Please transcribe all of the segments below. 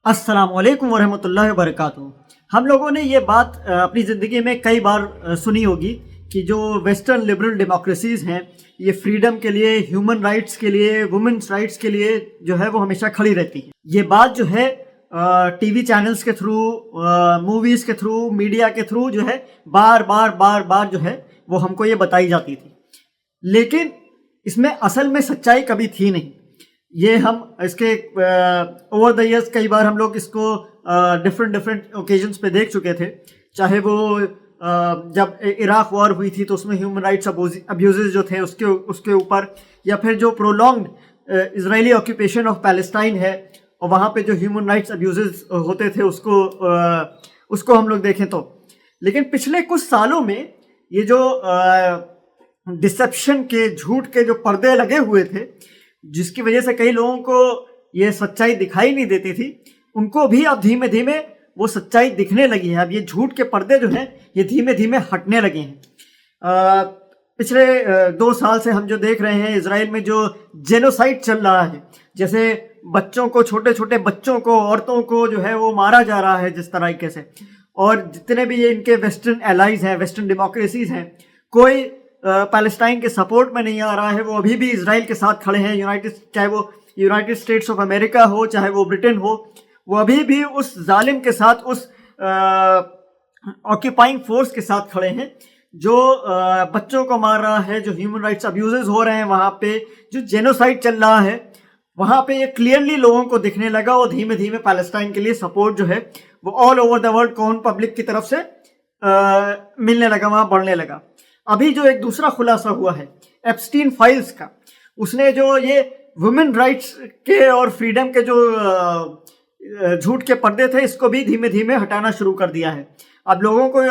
अस्सलाम वालेकुम वरहमतुल्लाहि वबरकातुहू। हम लोगों ने ये बात अपनी ज़िंदगी में कई बार सुनी होगी कि जो वेस्टर्न लिबरल डेमोक्रेसीज़ हैं, ये फ्रीडम के लिए, ह्यूमन राइट्स के लिए, वुमेन्स राइट्स के लिए जो है वो हमेशा खड़ी रहती है। ये बात जो है टीवी चैनल्स के थ्रू, मूवीज़ के थ्रू, मीडिया के थ्रू जो है बार बार बार बार जो है वो हमको ये बताई जाती थी, लेकिन इसमें असल में सच्चाई कभी थी नहीं। ये हम इसके ओवर द इयर्स कई बार हम लोग इसको डिफरेंट डिफरेंट ओकेजन्स पे देख चुके थे। चाहे वो जब इराक वॉर हुई थी तो उसमें ह्यूमन राइट्स अब्यूजेस जो थे उसके उसके ऊपर, या फिर जो prolonged Israeli occupation of Palestine है और वहाँ पे जो ह्यूमन राइट्स अब्यूजेस होते थे उसको हम लोग देखें तो। लेकिन पिछले कुछ सालों में ये जो डिसेप्शन के, झूठ के जो पर्दे लगे हुए थे, जिसकी वजह से कई लोगों को ये सच्चाई दिखाई नहीं देती थी, उनको भी अब धीमे धीमे वो सच्चाई दिखने लगी है। अब ये झूठ के पर्दे जो हैं ये धीमे धीमे हटने लगे हैं। पिछले 2 साल से हम जो देख रहे हैं इजराइल में जो जेनोसाइड चल रहा है, जैसे बच्चों को, छोटे छोटे बच्चों को, औरतों को जो है वो मारा जा रहा है जिस तरीके से, और जितने भी ये इनके वेस्टर्न एलाइज हैं, वेस्टर्न डेमोक्रेसीज हैं, कोई पैलेस्टाइन के सपोर्ट में नहीं आ रहा है। वो अभी भी इजराइल के साथ खड़े हैं। चाहे वो यूनाइटेड स्टेट्स ऑफ अमेरिका हो, चाहे वो ब्रिटेन हो, वो अभी भी उस जालिम के साथ, उस ऑक्यूपाइंग फोर्स के साथ खड़े हैं जो बच्चों को मार रहा है, जो ह्यूमन राइट्स अब्यूजेस हो रहे हैं वहाँ पे, जो जेनोसाइड चल रहा है वहाँ पे। ये क्लियरली लोगों को दिखने लगा और धीमे धीमे पैलेस्टाइन के लिए सपोर्ट जो है वो all over the world common public की तरफ से मिलने लगा, वहाँ बढ़ने लगा। अभी जो एक दूसरा खुलासा हुआ है एप्स्टीन फाइल्स का, उसने जो ये वुमेन राइट्स के और फ्रीडम के जो झूठ के पर्दे थे, इसको भी धीमे धीमे हटाना शुरू कर दिया है। अब लोगों को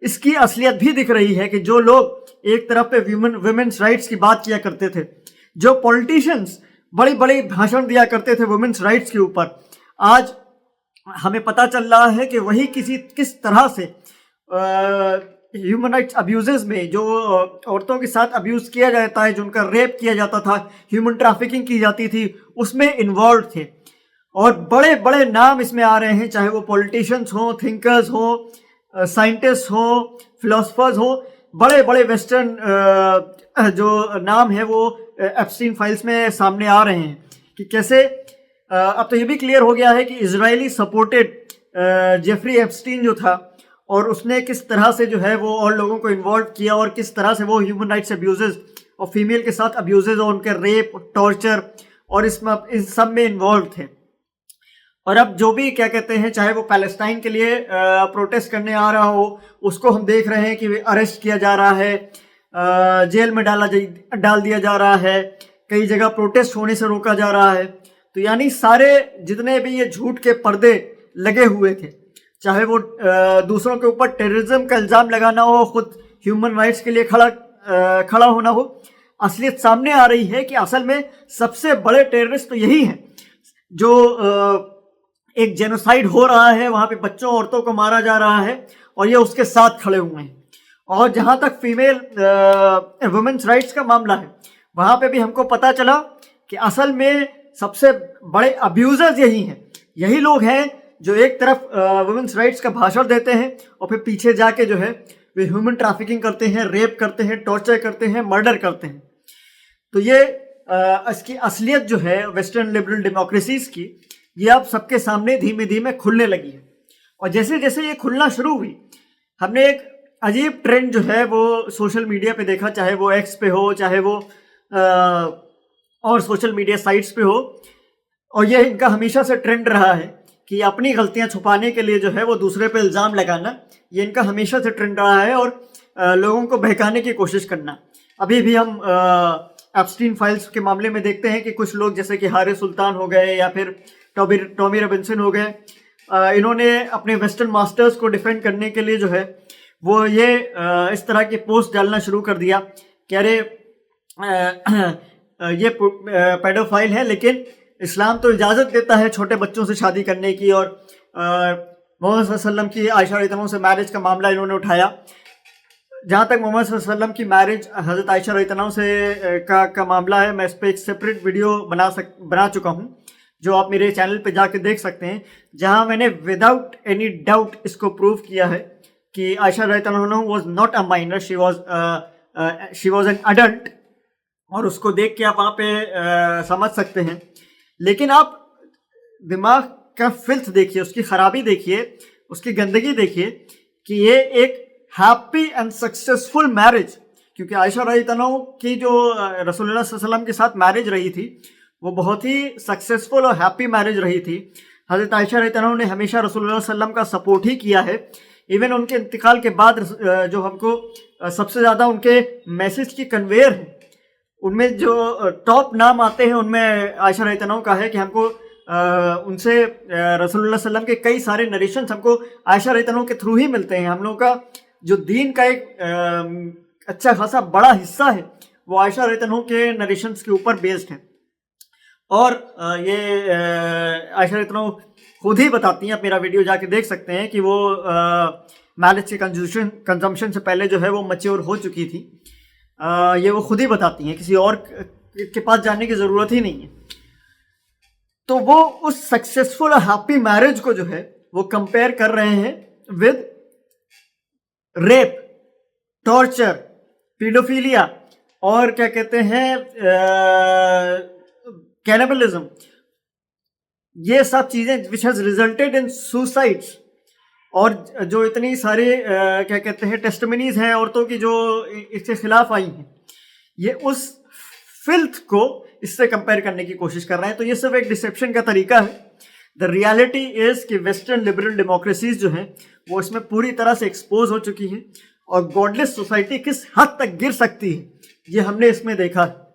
इसकी असलियत भी दिख रही है कि जो लोग एक तरफ पे वुमेन्स राइट्स की बात किया करते थे, जो पॉलिटिशियंस बड़ी बड़ी भाषण दिया करते थे वुमेन्स राइट्स के ऊपर, आज हमें पता चल रहा है कि वही किस तरह से ह्यूमन राइट्स अब्यूजेस में, जो औरतों के साथ अब्यूज किया जाता है, जो उनका रेप किया जाता था, ह्यूमन ट्रैफिकिंग की जाती थी, उसमें इन्वॉल्व थे। और बड़े बड़े नाम इसमें आ रहे हैं, चाहे वो पॉलिटिशियंस हों, थिंकर्स हों, साइंटिस्ट हों, फिलोसफर्स हों, बड़े बड़े वेस्टर्न जो नाम है वो एप्स्टीन फाइल्स में सामने आ रहे हैं कि कैसे अब तो ये भी क्लियर हो गया है कि इजरायली सपोर्टेड जेफरी एप्स्टीन जो था, और उसने किस तरह से जो है वो और लोगों को इन्वॉल्व किया, और किस तरह से वो ह्यूमन राइट्स अब्यूजेस और फीमेल के साथ अब्यूजेस और उनके रेप, टॉर्चर और इस सब में इन्वॉल्व थे। और अब जो भी क्या कहते हैं, चाहे वो पैलेस्टाइन के लिए प्रोटेस्ट करने आ रहा हो, उसको हम देख रहे हैं कि अरेस्ट किया जा रहा है, जेल में डाल दिया जा रहा है, कई जगह प्रोटेस्ट होने से रोका जा रहा है। तो यानी सारे जितने भी ये झूठ के पर्दे लगे हुए थे, चाहे वो दूसरों के ऊपर टेररिज्म का इल्ज़ाम लगाना हो, खुद ह्यूमन राइट्स के लिए खड़ा होना हो, असलियत सामने आ रही है कि असल में सबसे बड़े टेररिस्ट तो यही हैं जो एक जेनोसाइड हो रहा है, वहाँ पे बच्चों, औरतों को मारा जा रहा है और ये उसके साथ खड़े हुए हैं। और जहाँ तक फीमेल वुमेन्स राइट्स का मामला है, वहाँ पे भी हमको पता चला कि असल में सबसे बड़े अब्यूजर्स यही हैं। यही लोग हैं जो एक तरफ वुमेन्स राइट्स का भाषण देते हैं और फिर पीछे जाके जो है वे ह्यूमन ट्रैफिकिंग करते हैं, रेप करते हैं, टॉर्चर करते हैं, मर्डर करते हैं। तो ये इसकी असलियत जो है वेस्टर्न लिबरल डेमोक्रेसीज की, ये अब सबके सामने धीमे धीमे खुलने लगी है। और जैसे जैसे ये खुलना शुरू हुई, हमने एक अजीब ट्रेंड जो है वो सोशल मीडिया पे देखा, चाहे वो एक्स पे हो, चाहे वो और सोशल मीडिया साइट्स पे हो। और ये इनका हमेशा से ट्रेंड रहा है कि अपनी गलतियां छुपाने के लिए जो है वो दूसरे पे इल्ज़ाम लगाना, ये इनका हमेशा से ट्रेंड रहा है, और लोगों को बहकाने की कोशिश करना। अभी भी हम एप्स्टीन फाइल्स के मामले में देखते हैं कि कुछ लोग जैसे कि हारिस सुल्तान हो गए या फिर टॉमी रॉबिन्सन हो गए, इन्होंने अपने वेस्टर्न मास्टर्स को डिफेंड करने के लिए जो है वो ये इस तरह की पोस्ट डालना शुरू कर दिया कि अरे ये पेडोफाइल है, लेकिन इस्लाम तो इजाज़त देता है छोटे बच्चों से शादी करने की। और मोहम्मद वसल्लम की आयशा रज़ियल्लाहु अन्हा से मैरिज का मामला इन्होंने उठाया। जहाँ तक मोहम्मद वसल्लम की मैरिज हज़रत आयशा रज़ियल्लाहु अन्हा से का मामला है, मैं इस पर एक सेपरेट वीडियो बना चुका हूँ। जो आप मेरे चैनल पे जाके देख सकते हैं, जहां मैंने विदाउट एनी डाउट इसको प्रूव किया है कि आयशा रज़ियल्लाहु अन्हा was not a minor, she was an adult, और उसको देख के आप वहाँ पे समझ सकते हैं। लेकिन आप दिमाग का फिल्थ देखिए, उसकी खराबी देखिए, उसकी गंदगी देखिए कि ये एक हैप्पी एंड सक्सेसफुल मैरिज, क्योंकि आयशा रज़ियल्लाहु अन्हा की जो रसूलुल्लाह सल्लल्लाहु अलैहि वसल्लम के साथ मैरिज रही थी वो बहुत ही सक्सेसफुल और हैप्पी मैरिज रही थी। हज़रत आयशा रज़ियल्लाहु अन्हा ने हमेशा रसूलुल्लाह सल्लल्लाहु अलैहि वसल्लम का सपोर्ट ही किया है। इवन उनके इंतकाल के बाद जो हमको सबसे ज़्यादा उनके मैसेज की कन्वेयर है, उनमें जो टॉप नाम आते हैं उनमें आयशा रज़ियल्लाहु अन्हा का है कि हमको उनसे रसूलुल्लाह सल्लल्लाहु अलैहि वसल्लम के कई सारे नरेशंस हमको आयशा रज़ियल्लाहु अन्हा के थ्रू ही मिलते हैं। हम लोगों का जो दीन का एक अच्छा खासा बड़ा हिस्सा है वो आयशा रज़ियल्लाहु अन्हा के नरेशंस के ऊपर बेस्ड है। और ये आयशा रज़ियल्लाहु अन्हा खुद ही बताती हैं, आप मेरा वीडियो जाके देख सकते हैं कि वो मैरिज के कंजम्पशन से पहले जो है वो मैच्योर हो चुकी थी। ये वो खुद ही बताती हैं, किसी और के पास जाने की ज़रूरत ही नहीं है। तो वो उस सक्सेसफुल और हैप्पी मैरिज को जो है वो कंपेयर कर रहे हैं विद रेप, टॉर्चर, पीडोफिलिया और क्या कहते हैं कैनिबलिज्म, ये सब चीज़ें which has resulted in suicides. और जो इतनी सारी क्या कहते हैं टेस्टिमनीज हैं औरतों की जो इसके खिलाफ आई हैं, ये उस फिल्थ को इससे कंपेयर करने की कोशिश कर रहे हैं। तो ये सिर्फ एक डिसेप्शन का तरीका है। द रियलिटी इज कि वेस्टर्न लिबरल डेमोक्रेसीज जो हैं वो इसमें पूरी तरह से एक्सपोज हो चुकी हैं, और गॉडलेस सोसाइटी किस हद तक गिर सकती है ये हमने इसमें देखा है।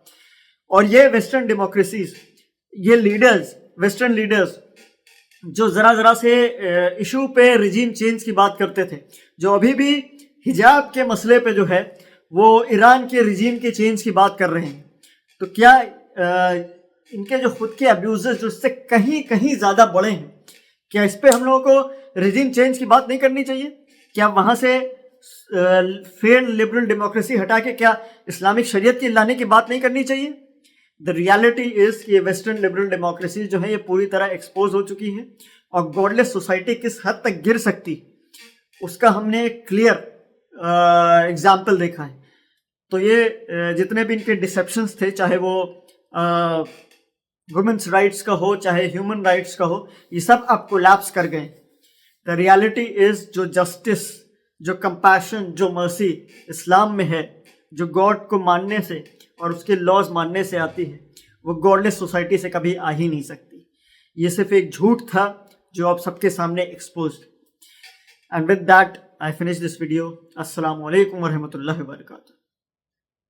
और ये वेस्टर्न डेमोक्रेसीज, ये लीडर्स, वेस्टर्न लीडर्स जो ज़रा से इशू पे रिजीम चेंज की बात करते थे, जो अभी भी हिजाब के मसले पे जो है वो ईरान के रिजीम के चेंज की बात कर रहे हैं, तो क्या इनके जो खुद के अब्यूज़र्स जो इससे कहीं ज़्यादा बड़े हैं, क्या इस पे हम लोगों को रिजीम चेंज की बात नहीं करनी चाहिए? क्या वहाँ से फेयर लिबरल डेमोक्रेसी हटा के क्या इस्लामिक शरीयत की लाने की बात नहीं करनी चाहिए? द रियलिटी इज कि वेस्टर्न लिबरल डेमोक्रेसी जो है ये पूरी तरह एक्सपोज हो चुकी है, और गॉडलेस सोसाइटी किस हद तक गिर सकती उसका हमने एक क्लियर एग्जाम्पल देखा है। तो ये जितने भी इनके डिसेप्शंस थे, चाहे वो वुमेन्स राइट्स का हो, चाहे ह्यूमन राइट्स का हो, ये सब अब कोलैप्स कर गए। द रियलिटी इज जो जस्टिस, जो कंपैशन, जो मर्सी इस्लाम में है, जो गॉड को मानने से और उसके लॉज मानने से आती है, वो गॉडलेस सोसाइटी से कभी आ ही नहीं सकती। ये सिर्फ एक झूठ था जो आप सबके सामने expose. And with that I finish this video. अस्सलाम वालेकुम वरहमतुल्लाहि वबरकातुहू।